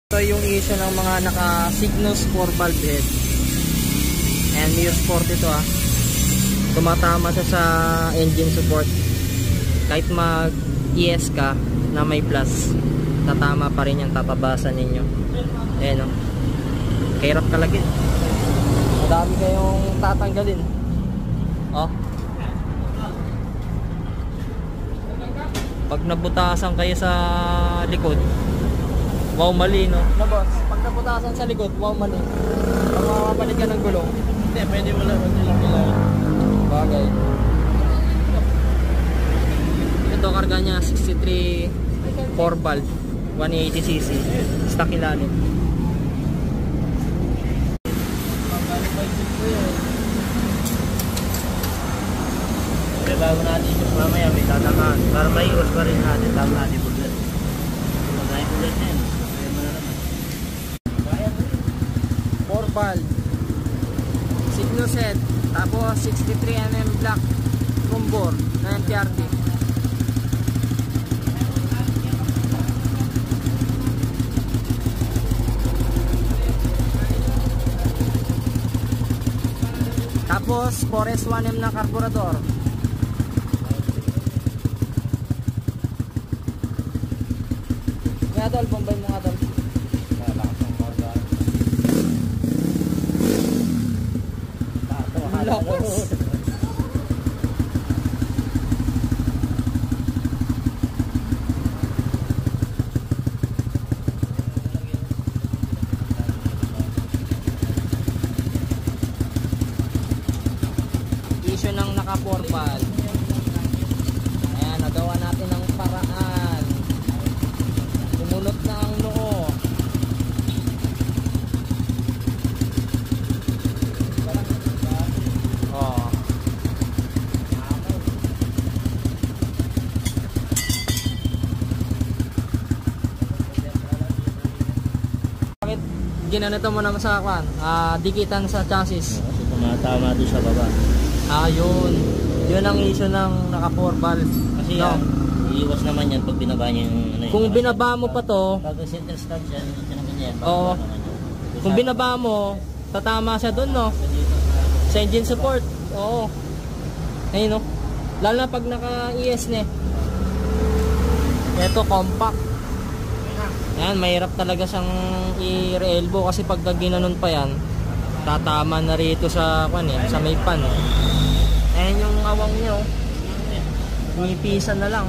Ito yung issue ng mga naka-Cygnus 4 valve head. And Mio Sport ito tumatama siya sa engine support. Kahit mag-ES ka na may plus, tatama pa rin yan, tatabasan ninyo. Ayan o. Kahirap kalagin. Madami kayong tatanggalin. Oh. Pag nabutasan kayo sa likod, wow, mali, no? No, boss? Pag nabutasan sa likod, wow, mali. Pag makapalit ka ng gulong, hindi, pwede mo lang kailangan. Bagay. Ito, karga niya 63 4 valve 180cc. Stock ilalim. Bago natin yung mamaya may tatamaan para maiwas pa rin natin, tama natin bullet. Magkaya bullet na yun, kaya mo na naman 4 valve Cygnus head, tapos 63mm black rumbor na MTRD. Tapos 4S1M na carburetor. Nga tol, bombay mo nga tol. Lakas. Issue ng naka 4 valve. Ayan, nagawa natin ng paraan. Sumunod na ang noo. Oh. Bakit ginanito mo naman sa kwan? Dikitan sa chassis. kasi tumatama doon sa baba. Yun. Yun ang issue ng naka 4 valve. Kasi no? yan, iiwas naman yan pag binaba niya yung ano yun. Kung binaba mo pa to, pag center stand yan, ito naman yan. oo. Kung binaba mo, tatama siya dun, no? Sa engine support. Oo. Ayun, no? Lalo na pag naka-ES na. Ito, compact. Yan, mahirap talaga siyang i-re-elbow kasi pag ginanon pa yan, tatama na rito sa may pan. Ayan yung awang nyo. Pinipisan na lang.